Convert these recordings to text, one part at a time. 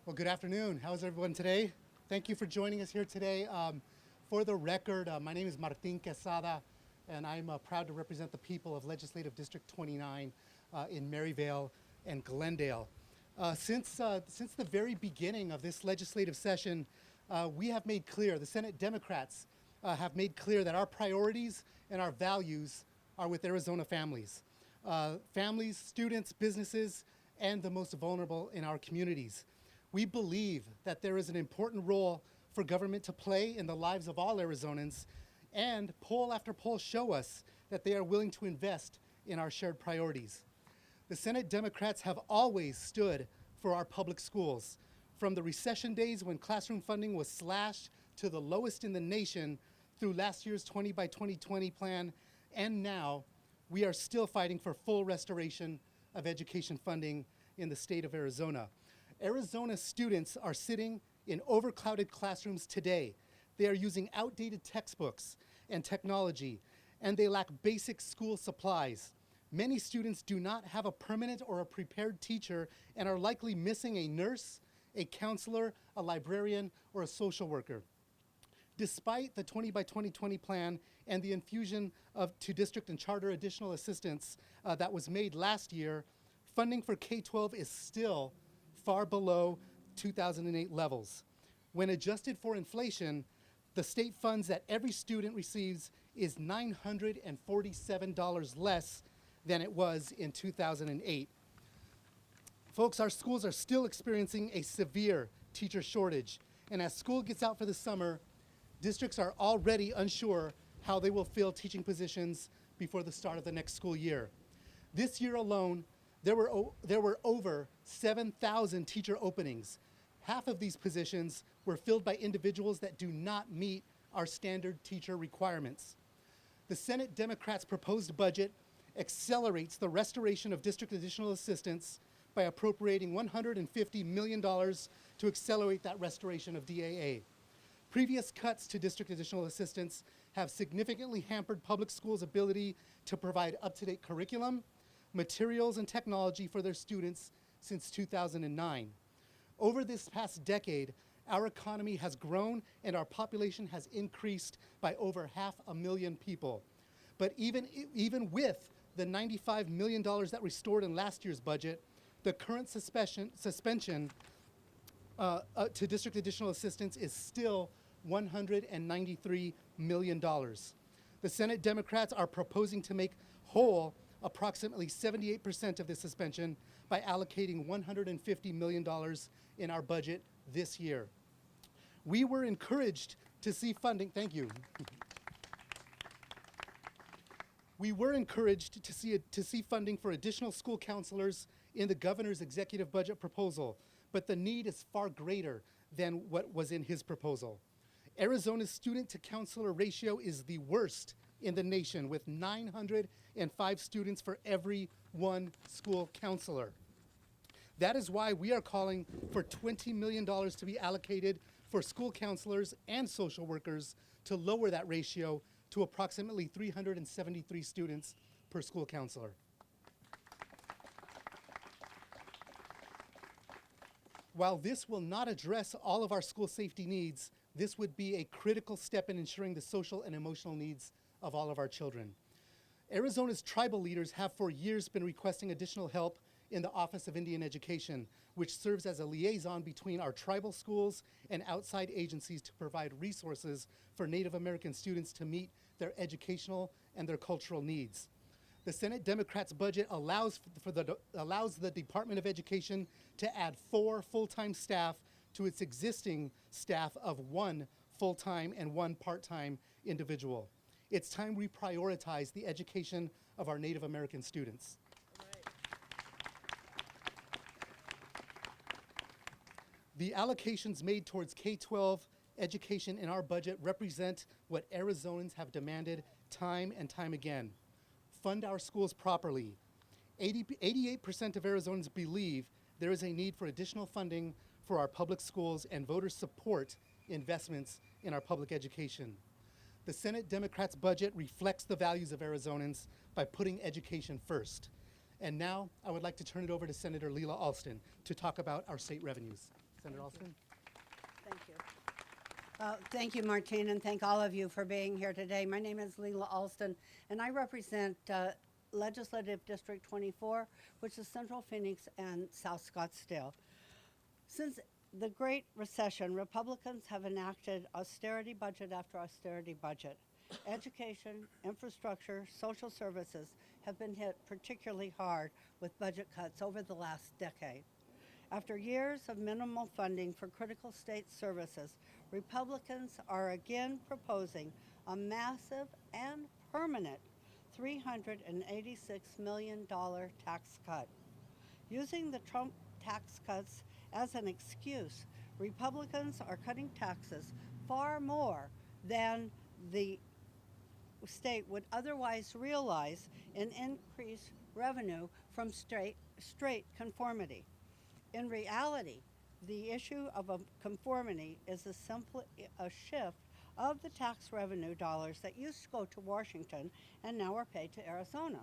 Well, good afternoon. How's everyone today? Thank you for joining us here today. For the record, my name is Martin Quesada, and I'm proud to represent the people of Legislative District 29 in Maryvale and Glendale. Since the very beginning of this legislative session, we have made clear, the Senate Democrats have made clear that our priorities and our values are with Arizona families. Families, students, businesses, and the most vulnerable in our communities. We believe that there is an important role for government to play in the lives of all Arizonans, and poll after poll show us that they are willing to invest in our shared priorities. The Senate Democrats have always stood for our public schools. From the recession days when classroom funding was slashed to the lowest in the nation through last year's 20 by 2020 plan, and now we are still fighting for full restoration of education funding in the state of Arizona. Arizona students are sitting in overcrowded classrooms today. They are using outdated textbooks and technology, and they lack basic school supplies. Many students do not have a permanent or a prepared teacher and are likely missing a nurse, a counselor, a librarian, or a social worker. Despite the 20 by 2020 plan and the infusion to district and charter additional assistance that was made last year, funding for K-12 is still far below 2008 levels. When adjusted for inflation, the state funds that every student receives is $947 less than it was in 2008. Folks, our schools are still experiencing a severe teacher shortage, and as school gets out for the summer, districts are already unsure how they will fill teaching positions before the start of the next school year. This year alone, there were over 7,000 teacher openings. Half of these positions were filled by individuals that do not meet our standard teacher requirements. The Senate Democrats' proposed budget accelerates the restoration of district additional assistance by appropriating $150 million to accelerate that restoration of DAA. Previous cuts to district additional assistance have significantly hampered public schools' ability to provide up-to-date curriculum, materials, and technology for their students since 2009. Over this past decade, our economy has grown and our population has increased by over 500,000 people. But even with the $95 million that restored in last year's budget, the current suspension to district additional assistance is still $193 million. The Senate Democrats are proposing to make whole approximately 78% of the suspension by allocating $150 million in our budget this year. We were encouraged to see funding, thank you. We were encouraged to see funding for additional school counselors in the governor's executive budget proposal, but the need is far greater than what was in his proposal. Arizona's student to counselor ratio is the worst in the nation, with 905 students for every one school counselor. That is why we are calling for $20 million to be allocated for school counselors and social workers to lower that ratio to approximately 373 students per school counselor. While this will not address all of our school safety needs, this would be a critical step in ensuring the social and emotional needs of all of our children. Arizona's tribal leaders have for years been requesting additional help in the Office of Indian Education, which serves as a liaison between our tribal schools and outside agencies to provide resources for Native American students to meet their educational and their cultural needs. The Senate Democrats' budget allows the Department of Education to add 4 full-time staff to its existing staff of 1 full-time and 1 part-time individual. It's time we prioritize the education of our Native American students. The allocations made towards K-12 education in our budget represent what Arizonans have demanded time and time again. Fund our schools properly. 88% of Arizonans believe there is a need for additional funding for our public schools, and voters support investments in our public education. The Senate Democrats' budget reflects the values of Arizonans by putting education first. And now I would like to turn it over to Senator Leila Alston to talk about our state revenues. Senator Alston. Thank you. Thank you, Martine, and thank all of you for being here today. My name is Leila Alston, and I represent Legislative District 24, which is Central Phoenix and South Scottsdale. Since the Great Recession, Republicans have enacted austerity budget after austerity budget. Education, infrastructure, social services have been hit particularly hard with budget cuts over the last decade. After years of minimal funding for critical state services, Republicans are again proposing a massive and permanent $386 million tax cut. Using the Trump tax cuts as an excuse, Republicans are cutting taxes far more than the state would otherwise realize in increased revenue from straight conformity. In reality, the issue of a conformity is simply a shift of the tax revenue dollars that used to go to Washington and now are paid to Arizona.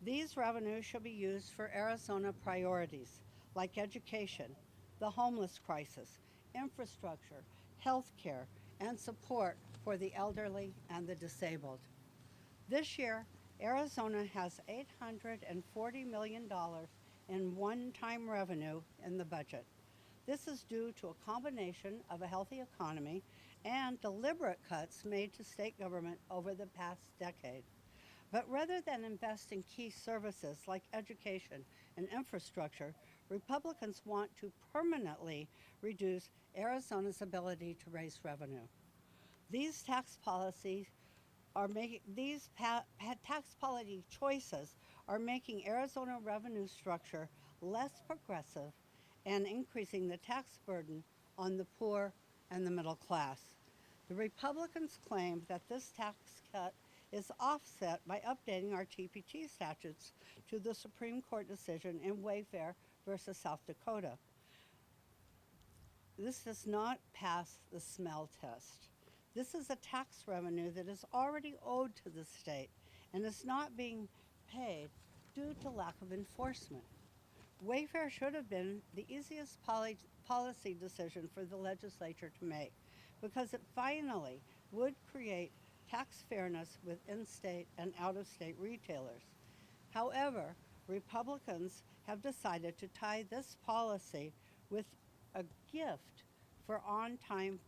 These revenues should be used for Arizona priorities like education, the homeless crisis, infrastructure, health care, and support for the elderly and the disabled. This year, Arizona has $840 million in one-time revenue in the budget. This is due to a combination of a healthy economy and deliberate cuts made to state government over the past decade. But rather than invest in key services like education and infrastructure, Republicans want to permanently reduce Arizona's ability to raise revenue. These tax policy choices are making Arizona revenue structure less progressive and increasing the tax burden on the poor and the middle class. The Republicans claim that this tax cut is offset by updating our TPT statutes to the Supreme Court decision in Wayfair versus South Dakota. This does not pass the smell test. This is a tax revenue that is already owed to the state and is not being paid due to lack of enforcement. Wayfair should have been the easiest policy decision for the legislature to make because it finally would create tax fairness with in-state and out-of-state retailers. However, Republicans have decided to tie this policy with a gift for online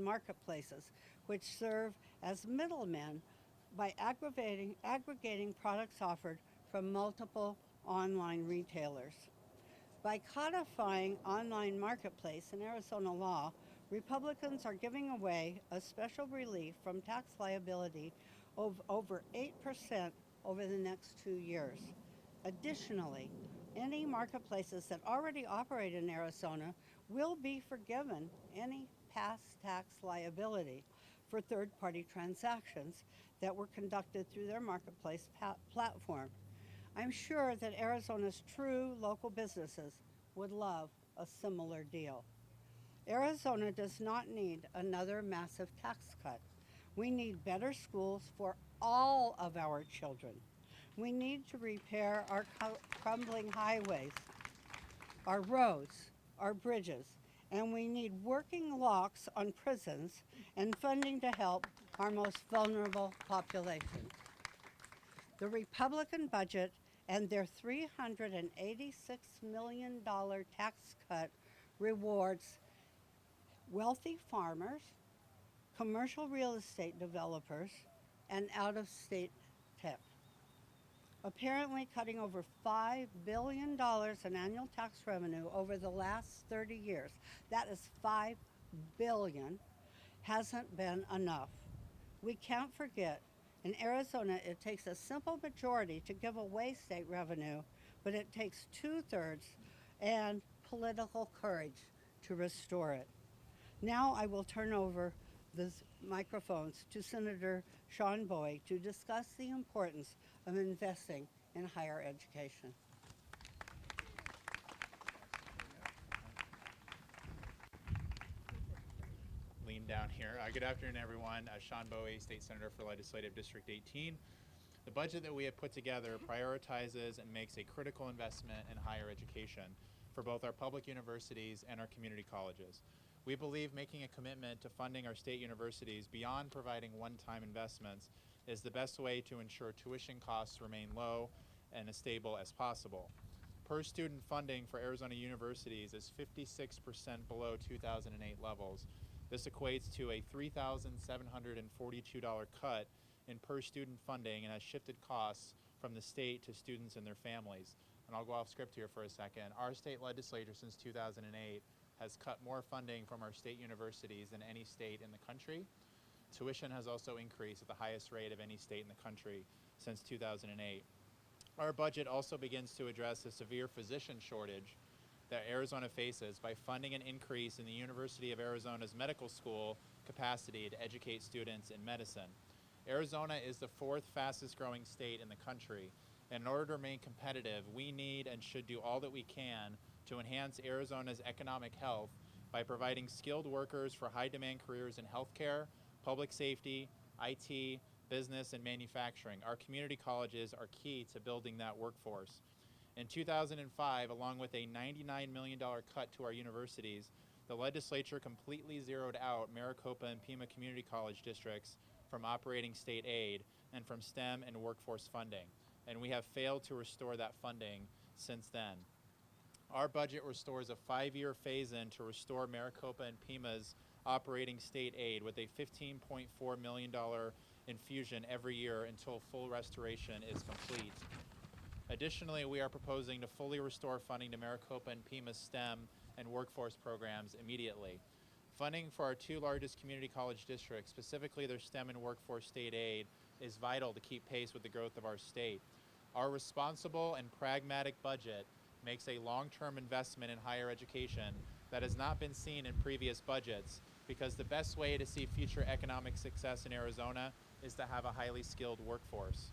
marketplaces, which serve as middlemen by aggregating products offered from multiple online retailers. By codifying online marketplace in Arizona law, Republicans are giving away a special relief from tax liability of over 8% over the next 2 years. Additionally, any marketplaces that already operate in Arizona will be forgiven any past tax liability for third-party transactions that were conducted through their marketplace platform. I'm sure that Arizona's true local businesses would love a similar deal. Arizona does not need another massive tax cut. We need better schools for all of our children. We need to repair our crumbling highways, our roads, our bridges, and we need working locks on prisons and funding to help our most vulnerable populations. The Republican budget and their $386 million tax cut rewards wealthy farmers, commercial real estate developers, and out-of-state tech. Apparently cutting over $5 billion in annual tax revenue over the last 30 years, that is $5 billion, hasn't been enough. We can't forget, in Arizona, it takes a simple majority to give away state revenue, but it takes 2/3 and political courage to restore it. Now I will turn over the microphones to Senator Sean Bowie to discuss the importance of investing in higher education. Lean down here. Good afternoon, everyone. Sean Bowie, State Senator for Legislative District 18. The budget that we have put together prioritizes and makes a critical investment in higher education. for both our public universities and our community colleges. We believe making a commitment to funding our state universities beyond providing one-time investments is the best way to ensure tuition costs remain low and as stable as possible. Per student funding for Arizona universities is 56% below 2008 levels. This equates to a $3,742 cut in per student funding and has shifted costs from the state to students and their families. And I'll go off script here for a second. Our state legislature since 2008 has cut more funding from our state universities than any state in the country. Tuition has also increased at the highest rate of any state in the country since 2008. Our budget also begins to address the severe physician shortage that Arizona faces by funding an increase in the University of Arizona's medical school capacity to educate students in medicine. Arizona is the fourth fastest growing state in the country. And in order to remain competitive, we need and should do all that we can to enhance Arizona's economic health by providing skilled workers for high demand careers in healthcare, public safety, IT, business, and manufacturing. Our community colleges are key to building that workforce. In 2005, along with a $99 million cut to our universities, the legislature completely zeroed out Maricopa and Pima community college districts from operating state aid and from STEM and workforce funding. And we have failed to restore that funding since then. Our budget restores a 5-year phase-in to restore Maricopa and Pima's operating state aid with a $15.4 million infusion every year until full restoration is complete. Additionally, we are proposing to fully restore funding to Maricopa and Pima's STEM and workforce programs immediately. Funding for our two largest community college districts, specifically their STEM and workforce state aid, is vital to keep pace with the growth of our state. Our responsible and pragmatic budget makes a long-term investment in higher education that has not been seen in previous budgets, because the best way to see future economic success in Arizona is to have a highly skilled workforce.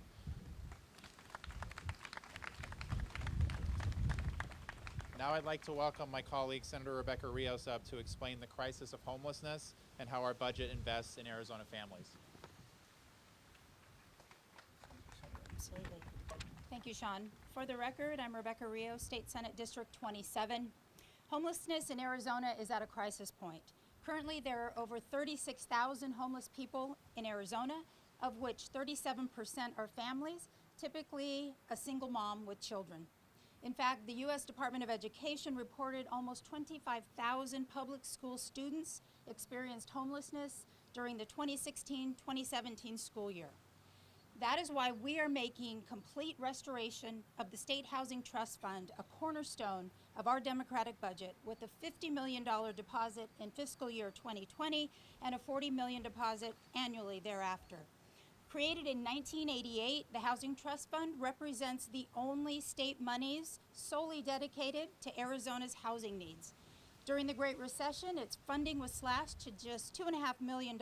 Now I'd like to welcome my colleague, Senator Rebecca Rios, up to explain the crisis of homelessness and how our budget invests in Arizona families. Absolutely. Thank you, Sean. For the record, I'm Rebecca Rios, State Senate District 27. Homelessness in Arizona is at a crisis point. Currently, there are over 36,000 homeless people in Arizona, of which 37% are families, typically a single mom with children. In fact, the U.S. Department of Education reported almost 25,000 public school students experienced homelessness during the 2016-2017 school year. That is why we are making complete restoration of the State Housing Trust Fund a cornerstone of our Democratic budget, with a $50 million deposit in fiscal year 2020 and a $40 million deposit annually thereafter. Created in 1988, the Housing Trust Fund represents the only state monies solely dedicated to Arizona's housing needs. During the Great Recession, its funding was slashed to just $2.5 million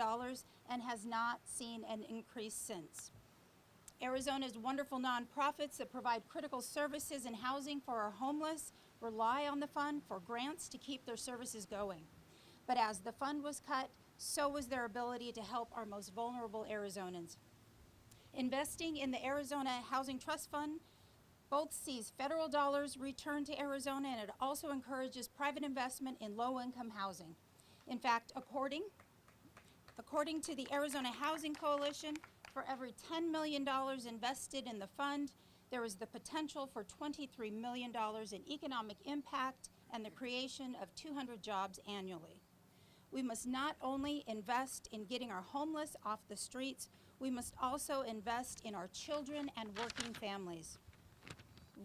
and has not seen an increase since. Arizona's wonderful nonprofits that provide critical services and housing for our homeless rely on the fund for grants to keep their services going. But as the fund was cut, so was their ability to help our most vulnerable Arizonans. Investing in the Arizona Housing Trust Fund both sees federal dollars return to Arizona, and it also encourages private investment in low-income housing. In fact, according to the Arizona Housing Coalition, for every $10 million invested in the fund, there is the potential for $23 million in economic impact and the creation of 200 jobs annually. We must not only invest in getting our homeless off the streets, we must also invest in our children and working families.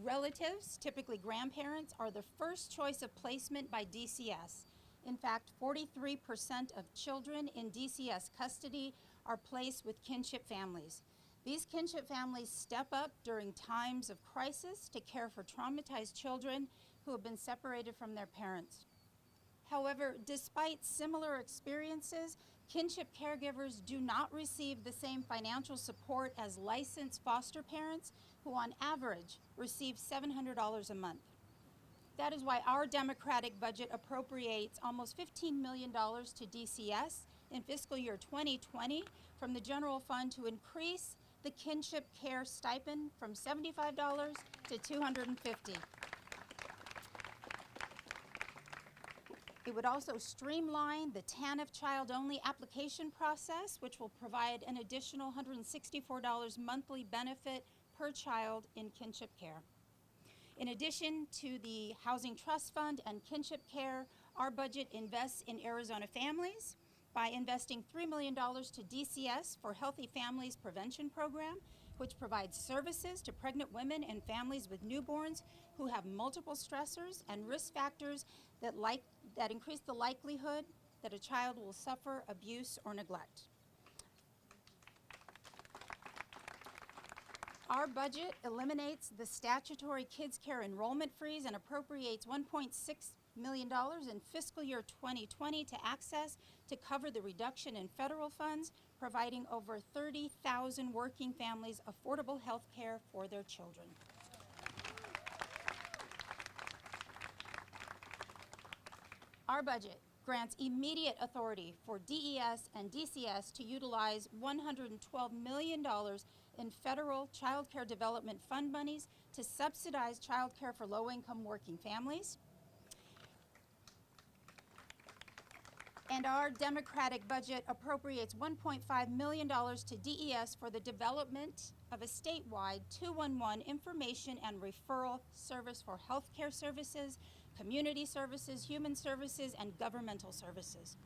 Relatives, typically grandparents, are the first choice of placement by DCS. In fact, 43% of children in DCS custody are placed with kinship families. These kinship families step up during times of crisis to care for traumatized children who have been separated from their parents. However, despite similar experiences, kinship caregivers do not receive the same financial support as licensed foster parents, who on average receive $700 a month. That is why our Democratic budget appropriates almost $15 million to DCS in fiscal year 2020 from the general fund to increase the kinship care stipend from $75 to $250. It would also streamline the TANF child-only application process, which will provide an additional $164 monthly benefit per child in kinship care. In addition to the Housing Trust Fund and kinship care, our budget invests in Arizona families by investing $3 million to DCS for Healthy Families Prevention Program, which provides services to pregnant women and families with newborns who have multiple stressors and risk factors that increase the likelihood that a child will suffer abuse or neglect. Our budget eliminates the statutory kids care enrollment freeze and appropriates $1.6 million in fiscal year 2020 to access to cover the reduction in federal funds, providing over 30,000 working families affordable health care for their children. Our budget grants immediate authority for DES and DCS to utilize $112 million in federal child care development fund monies to subsidize child care for low-income working families. And our Democratic budget appropriates $1.5 million to DES for the development of a statewide 211 information and referral service for healthcare services, community services, human services, and governmental services.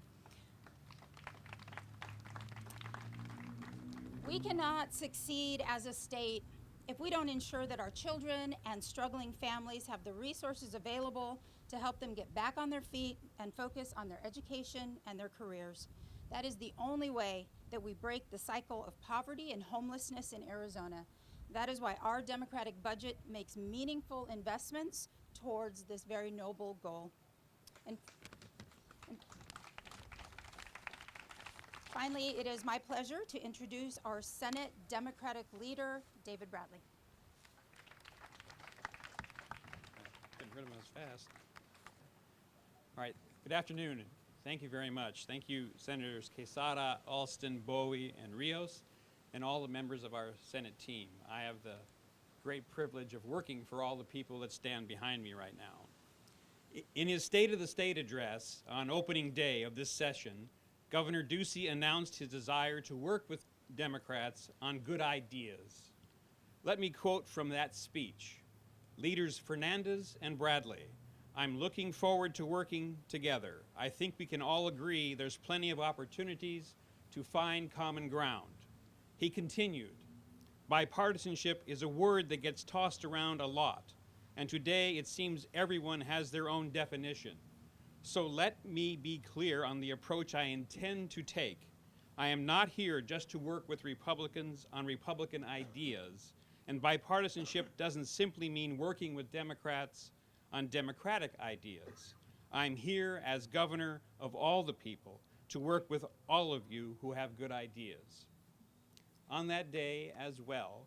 We cannot succeed as a state if we don't ensure that our children and struggling families have the resources available to help them get back on their feet and focus on their education and their careers. That is the only way that we break the cycle of poverty and homelessness in Arizona. That is why our Democratic budget makes meaningful investments towards this very noble goal. And finally, it is my pleasure to introduce our Senate Democratic leader, David Bradley. Couldn't rid of them as fast. All right, good afternoon, and thank you very much. Thank you, Senators Quesada, Alston, Bowie, and Rios, and all the members of our Senate team. I have the great privilege of working for all the people that stand behind me right now. In his State of the State address on opening day of this session, Governor Ducey announced his desire to work with Democrats on good ideas. Let me quote from that speech. Leaders Fernandez and Bradley, I'm looking forward to working together. I think we can all agree there's plenty of opportunities to find common ground. He continued, bipartisanship is a word that gets tossed around a lot, and today it seems everyone has their own definition. So let me be clear on the approach I intend to take. I am not here just to work with Republicans on Republican ideas, and bipartisanship doesn't simply mean working with Democrats on Democratic ideas. I'm here as governor of all the people to work with all of you who have good ideas. On that day as well,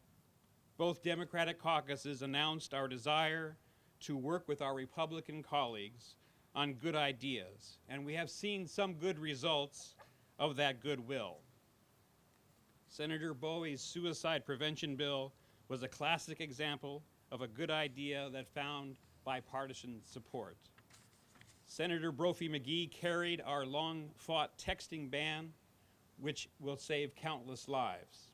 both Democratic caucuses announced our desire to work with our Republican colleagues on good ideas, and we have seen some good results of that goodwill. Senator Bowie's suicide prevention bill was a classic example of a good idea that found bipartisan support. Senator Brophy McGee carried our long-fought texting ban, which will save countless lives.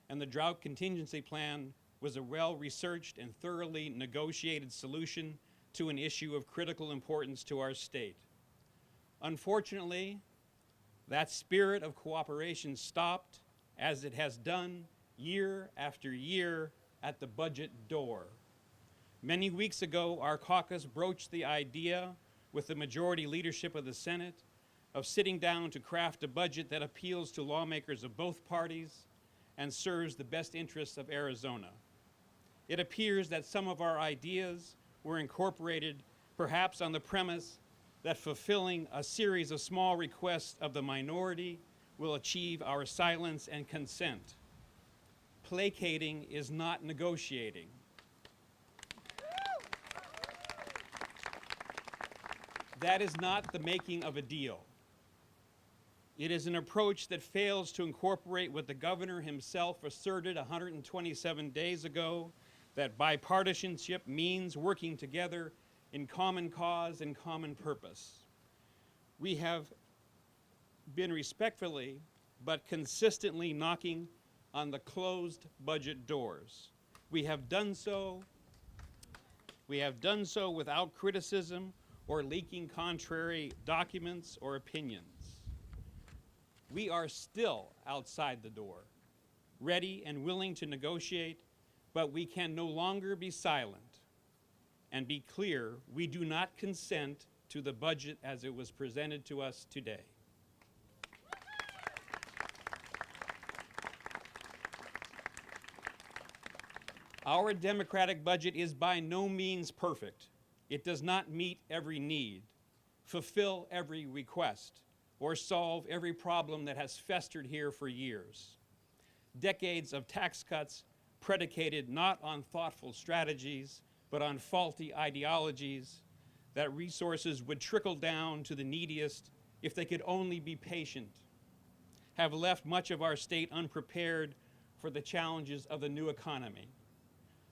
And the drought contingency plan was a well-researched and thoroughly negotiated solution to an issue of critical importance to our state. Unfortunately, that spirit of cooperation stopped, as it has done year after year, at the budget door. Many weeks ago, our caucus broached the idea with the majority leadership of the Senate of sitting down to craft a budget that appeals to lawmakers of both parties and serves the best interests of Arizona. It appears that some of our ideas were incorporated perhaps on the premise that fulfilling a series of small requests of the minority will achieve our silence and consent. Placating is not negotiating. That is not the making of a deal. It is an approach that fails to incorporate what the governor himself asserted 127 days ago, that bipartisanship means working together in common cause and common purpose. We have been respectfully but consistently knocking on the closed budget doors. We have done so without criticism or leaking contrary documents or opinions. We are still outside the door, ready and willing to negotiate, but we can no longer be silent. And be clear, we do not consent to the budget as it was presented to us today. Our democratic budget is by no means perfect. It does not meet every need, fulfill every request, or solve every problem that has festered here for years. Decades of tax cuts predicated not on thoughtful strategies, but on faulty ideologies, that resources would trickle down to the neediest if they could only be patient, have left much of our state unprepared for the challenges of the new economy.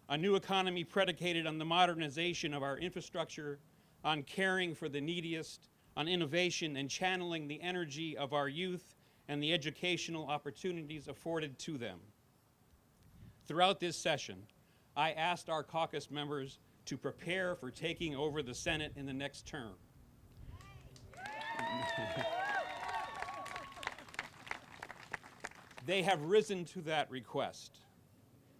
A new economy predicated on the modernization of our infrastructure, on caring for the neediest, on innovation and channeling the energy of our youth and the educational opportunities afforded to them. Throughout this session, I asked our caucus members to prepare for taking over the Senate in the next term. They have risen to that request.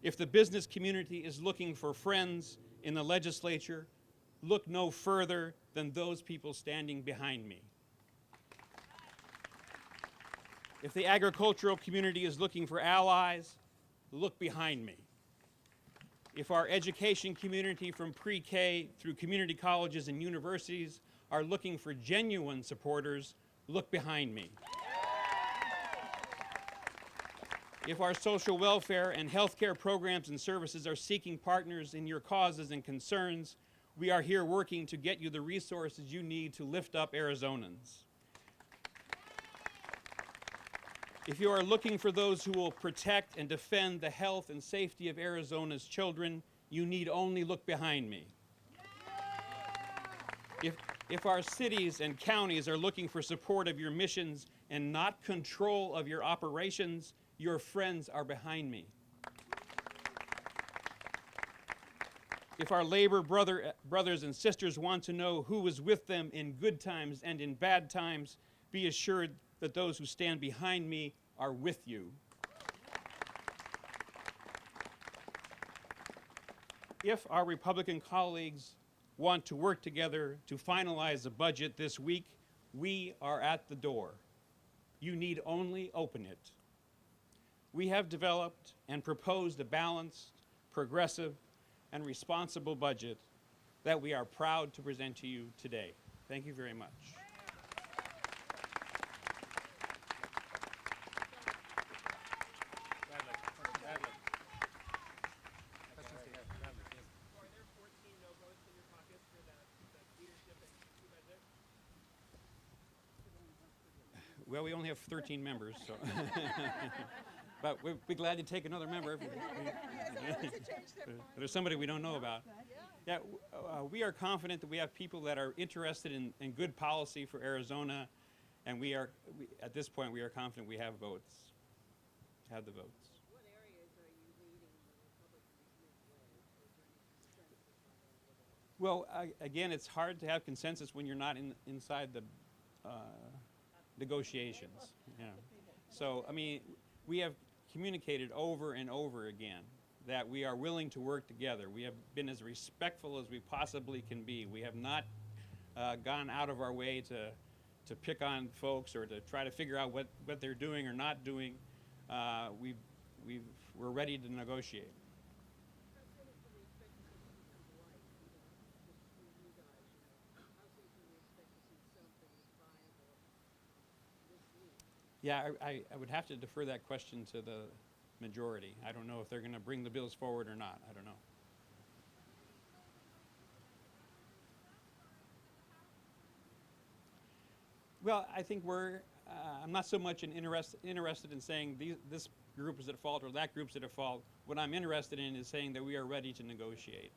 If the business community is looking for friends in the legislature, look no further than those people standing behind me. If the agricultural community is looking for allies, look behind me. If our education community from pre-K through community colleges and universities are looking for genuine supporters, look behind me. If our social welfare and healthcare programs and services are seeking partners in your causes and concerns, we are here working to get you the resources you need to lift up Arizonans. If you are looking for those who will protect and defend the health and safety of Arizona's children, you need only look behind me. If our cities and counties are looking for support of your missions and not control of your operations, your friends are behind me. If our labor brothers and sisters want to know who is with them in good times and in bad times, be assured that those who stand behind me are with you. If our Republican colleagues want to work together to finalize a budget this week, we are at the door. You need only open it. We have developed and proposed a balanced, progressive, and responsible budget that we are proud to present to you today. Thank you very much. Well, we only have 13 members, so. But we'd be glad to take another member. There's somebody we don't know about. Yeah, we are confident that we have people that are interested in good policy for Arizona, and at this point, we are confident we have votes, have the votes. What areas are you leading the Republicans midway? Well, again, it's hard to have consensus when you're not inside the negotiations. You know. So, I mean, we have communicated over and over again that we are willing to work together. We have been as respectful as we possibly can be. We have not gone out of our way to pick on folks or to try to figure out what they're doing or not doing. We're ready to negotiate. Yeah, I would have to defer that question to the majority. I don't know if they're going to bring the bills forward or not. I don't know. Well, I think I'm not so much interested in saying this group is at fault or that group's at fault. What I'm interested in is saying that we are ready to negotiate.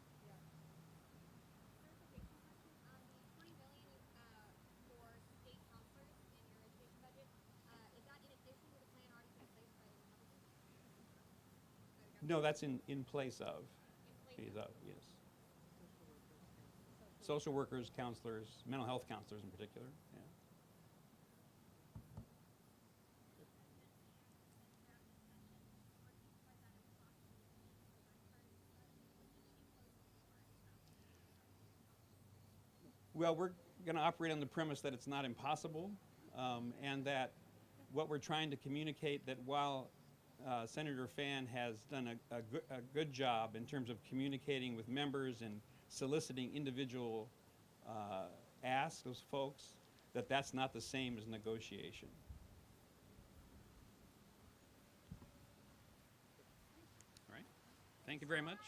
$20 million for state No, that's in place of. Phase out, yes. Social workers, counselors, mental health counselors in particular, yeah. Well, we're going to operate on the premise that it's not impossible, and that what we're trying to communicate, that while Senator Fan has done a good job in terms of communicating with members and soliciting individual asks of folks, that that's not the same as negotiation. All right. Thank you very much.